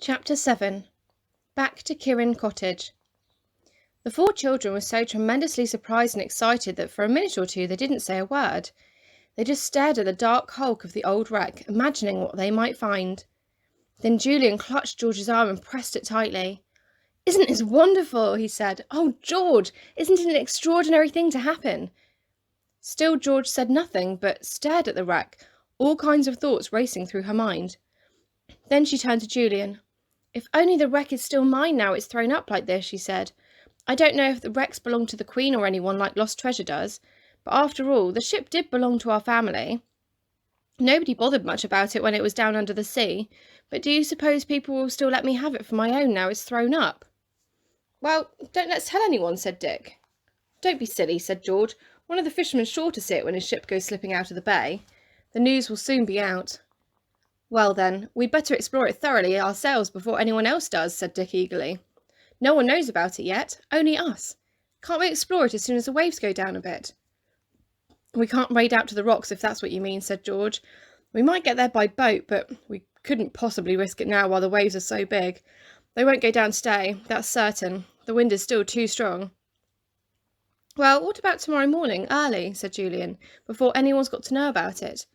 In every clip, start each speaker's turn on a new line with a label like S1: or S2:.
S1: Chapter 7. Back to Kirin Cottage. The 4 children were so tremendously surprised and excited that for a minute or two they didn't say a word. They just stared at the dark hulk of the old wreck, imagining what they might find. Then Julian clutched George's arm and pressed it tightly. "Isn't this wonderful?" he said. "Oh, George, isn't it an extraordinary thing to happen?" Still George said nothing, but stared at the wreck, all kinds of thoughts racing through her mind. Then she turned to Julian. "If only the wreck is still mine now it's thrown up like this," she said. "I don't know if the wrecks belong to the Queen or anyone like Lost Treasure does, but after all, the ship did belong to our family. Nobody bothered much about it when it was down under the sea, but do you suppose people will still let me have it for my own now it's thrown up?" "Well, don't let's tell anyone," said Dick. "Don't be silly," said George. "One of the fishermen's sure to see it when his ship goes slipping out of the bay. The news will soon be out." "Well then, we'd better explore it thoroughly ourselves before anyone else does," said Dick eagerly. "No one knows about it yet, only us. Can't we explore it as soon as the waves go down a bit?" "We can't wade out to the rocks if that's what you mean," said George. "We might get there by boat, but we couldn't possibly risk it now while the waves are so big. They won't go down today, that's certain. The wind is still too strong." "Well, what about tomorrow morning, early," said Julian, "before anyone's got to know about it?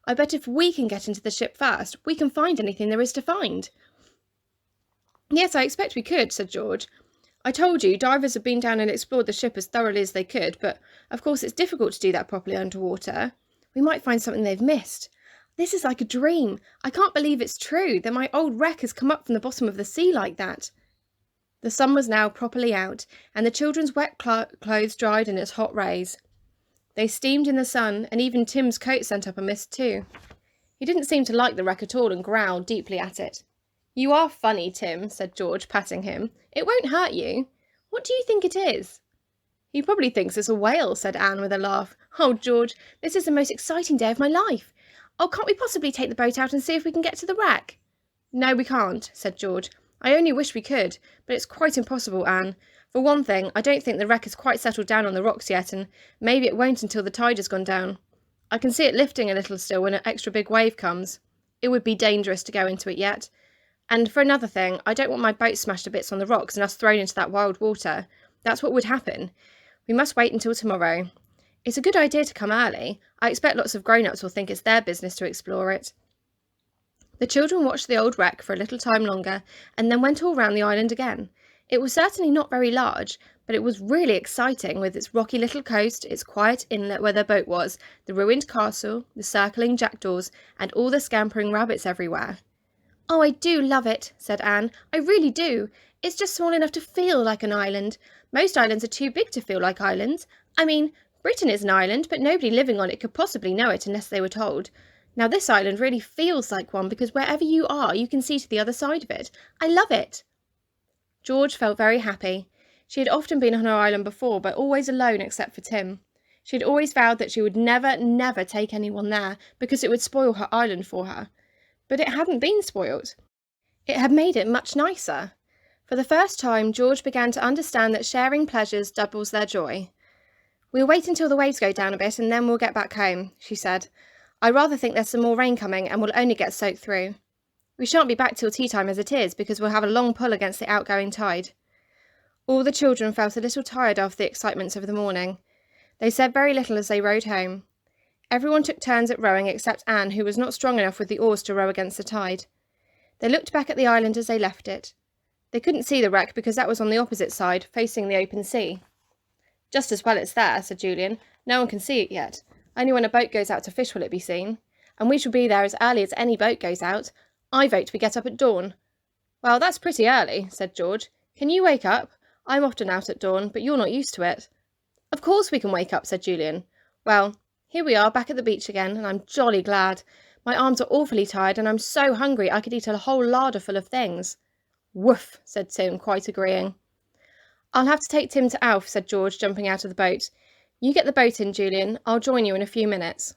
S1: I bet if we can get into the ship first, we can find anything there is to find." "Yes, I expect we could," said George. "I told you, divers have been down and explored the ship as thoroughly as they could, but of course it's difficult to do that properly underwater. We might find something they've missed. This is like a dream. I can't believe it's true, that my old wreck has come up from the bottom of the sea like that." The sun was now properly out, and the children's wet clothes dried in its hot rays. They steamed in the sun, and even Tim's coat sent up a mist too. He didn't seem to like the wreck at all and growled deeply at it. "You are funny, Tim," said George, patting him. "It won't hurt you. What do you think it is?" "He probably thinks it's a whale," said Anne with a laugh. "Oh, George, this is the most exciting day of my life. Oh, can't we possibly take the boat out and see if we can get to the wreck?" "No, we can't," said George. "I only wish we could, but it's quite impossible, Anne. For one thing, I don't think the wreck has quite settled down on the rocks yet, and maybe it won't until the tide has gone down. I can see it lifting a little still when an extra big wave comes. It would be dangerous to go into it yet. And for another thing, I don't want my boat smashed to bits on the rocks and us thrown into that wild water. That's what would happen. We must wait until tomorrow. It's a good idea to come early. I expect lots of grown-ups will think it's their business to explore it." The children watched the old wreck for a little time longer, and then went all round the island again. It was certainly not very large, but it was really exciting, with its rocky little coast, its quiet inlet where their boat was, the ruined castle, the circling jackdaws, and all the scampering rabbits everywhere. "Oh, I do love it," said Anne. "I really do. It's just small enough to feel like an island. Most islands are too big to feel like islands. I mean, Britain is an island, but nobody living on it could possibly know it unless they were told. Now this island really feels like one, because wherever you are, you can see to the other side of it. I love it." George felt very happy. She had often been on her island before, but always alone except for Tim. She had always vowed that she would never, never take anyone there, because it would spoil her island for her. But it hadn't been spoilt. It had made it much nicer. For the first time, George began to understand that sharing pleasures doubles their joy. "We'll wait until the waves go down a bit and then we'll get back home," she said. "I rather think there's some more rain coming and we'll only get soaked through. We shan't be back till tea time as it is, because we'll have a long pull against the outgoing tide." All the children felt a little tired after the excitements of the morning. They said very little as they rowed home. Everyone took turns at rowing except Anne, who was not strong enough with the oars to row against the tide. They looked back at the island as they left it. They couldn't see the wreck because that was on the opposite side, facing the open sea. "Just as well it's there," said Julian. "No one can see it yet. Only when a boat goes out to fish will it be seen. And we shall be there as early as any boat goes out. I vote we get up at dawn." "Well, that's pretty early," said George. "Can you wake up? I'm often out at dawn, but you're not used to it." "Of course we can wake up," said Julian. "Well, here we are back at the beach again, and I'm jolly glad. My arms are awfully tired, and I'm so hungry I could eat a whole larder full of things." "Woof," said Tim, quite agreeing. "I'll have to take Tim to Alf," said George, jumping out of the boat. "You get the boat in, Julian. I'll join you in a few minutes."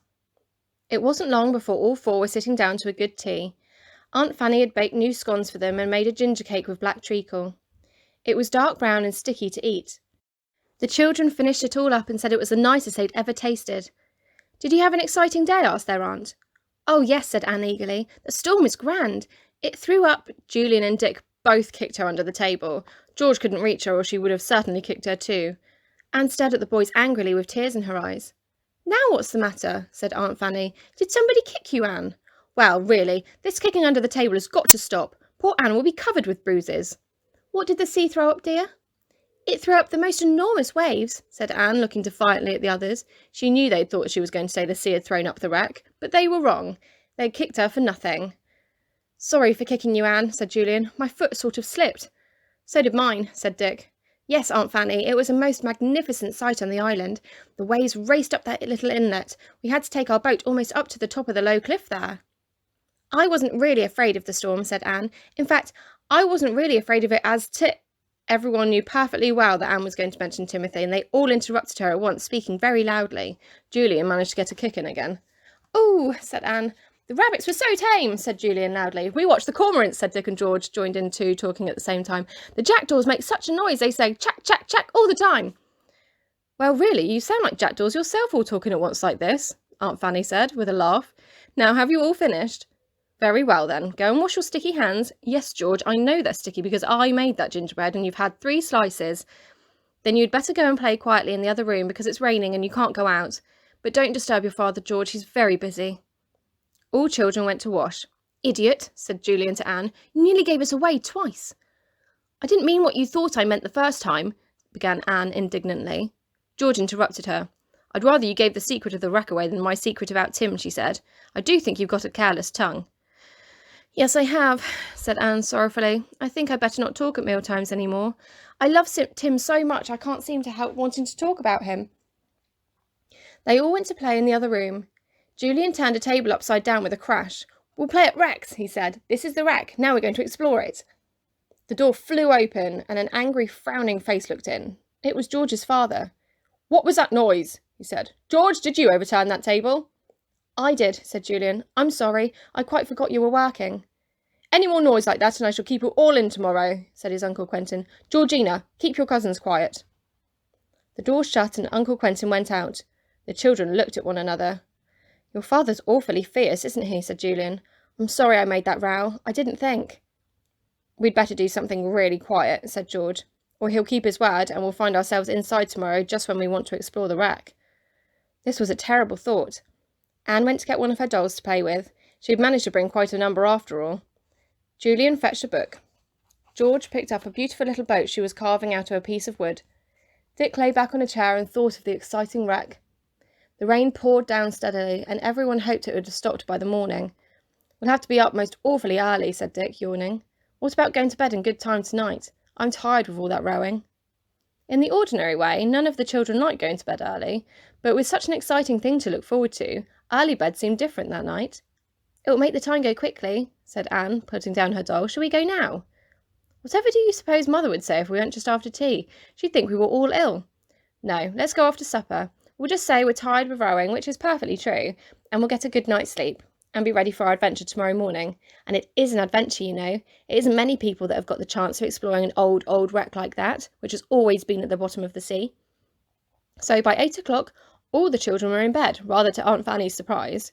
S1: It wasn't long before all 4 were sitting down to a good tea. Aunt Fanny had baked new scones for them and made a ginger cake with black treacle. It was dark brown and sticky to eat. The children finished it all up and said it was the nicest they'd ever tasted. "Did you have an exciting day?" asked their aunt. "Oh yes," said Anne eagerly. "The storm was grand. It threw up. Julian and Dick both kicked her under the table. George couldn't reach her, or she would have certainly kicked her too. Anne stared at the boys angrily with tears in her eyes. "Now what's the matter?" said Aunt Fanny. "Did somebody kick you, Anne?" "Well, really, this kicking under the table has got to stop. Poor Anne will be covered with bruises." "What did the sea throw up, dear?" "It threw up the most enormous waves," said Anne, looking defiantly at the others. She knew they'd thought she was going to say the sea had thrown up the wreck, but they were wrong. They'd kicked her for nothing. "Sorry for kicking you, Anne," said Julian. "My foot sort of slipped." "So did mine," said Dick. "Yes, Aunt Fanny, it was a most magnificent sight on the island. The waves raced up that little inlet. We had to take our boat almost up to the top of the low cliff there." "I wasn't really afraid of the storm," said Anne. "In fact, I wasn't really afraid of it as Everyone knew perfectly well that Anne was going to mention Timothy, and they all interrupted her at once, speaking very loudly. Julian managed to get a kick in again. "Oh," said Anne. "The rabbits were so tame," said Julian loudly. "We watched the cormorants," said Dick, and George joined in too, talking at the same time. "The jackdaws make such a noise, they say chack, chack, chack all the time." "Well, really, you sound like jackdaws yourself all talking at once like this," Aunt Fanny said, with a laugh. "Now, have you all finished?" "Very well, then. Go and wash your sticky hands." "Yes, George, I know they're sticky because I made that gingerbread and you've had 3 slices. Then you'd better go and play quietly in the other room because it's raining and you can't go out. But don't disturb your father, George. He's very busy." All children went to wash. "Idiot," said Julian to Anne. "You nearly gave us away twice." "I didn't mean what you thought I meant the first time," began Anne indignantly. George interrupted her. "I'd rather you gave the secret of the wreck away than my secret about Tim," she said. "I do think you've got a careless tongue." "Yes, I have," said Anne sorrowfully. "I think I'd better not talk at mealtimes any more. I love Tim so much I can't seem to help wanting to talk about him." They all went to play in the other room. Julian turned a table upside down with a crash. "We'll play at wrecks," he said. "This is the wreck. Now we're going to explore it." The door flew open and an angry, frowning face looked in. It was George's father. "What was that noise?" he said. "George, did you overturn that table?" "I did," said Julian. "I'm sorry. I quite forgot you were working." "Any more noise like that and I shall keep you all in tomorrow," said his Uncle Quentin. "Georgina, keep your cousins quiet." The door shut and Uncle Quentin went out. The children looked at one another. "Your father's awfully fierce, isn't he?" said Julian. "I'm sorry I made that row. I didn't think." "We'd better do something really quiet," said George, "or he'll keep his word and we'll find ourselves inside tomorrow just when we want to explore the wreck." This was a terrible thought. Anne went to get one of her dolls to play with. She had managed to bring quite a number after all. Julian fetched a book. George picked up a beautiful little boat she was carving out of a piece of wood. Dick lay back on a chair and thought of the exciting wreck. The rain poured down steadily, and everyone hoped it would have stopped by the morning. "We'll have to be up most awfully early," said Dick, yawning. "What about going to bed in good time tonight? I'm tired with all that rowing." In the ordinary way, none of the children liked going to bed early, but with such an exciting thing to look forward to, early bed seemed different that night. "It will make the time go quickly," said Anne, putting down her doll. "Shall we go now?" "Whatever do you suppose Mother would say if we went just after tea? She'd think we were all ill." "No, let's go after supper. We'll just say we're tired with rowing, which is perfectly true, and we'll get a good night's sleep, and be ready for our adventure tomorrow morning. And it is an adventure, you know. It isn't many people that have got the chance of exploring an old wreck like that, which has always been at the bottom of the sea." So by 8 o'clock, all the children were in bed, rather to Aunt Fanny's surprise.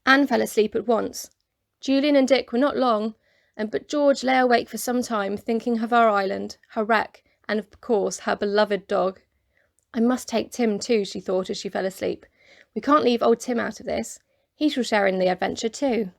S1: Anne fell asleep at once. Julian and Dick were not long, but George lay awake for some time, thinking of her island, her wreck, and of course her beloved dog. "I must take Tim too," she thought as she fell asleep. "We can't leave old Tim out of this. He shall share in the adventure too."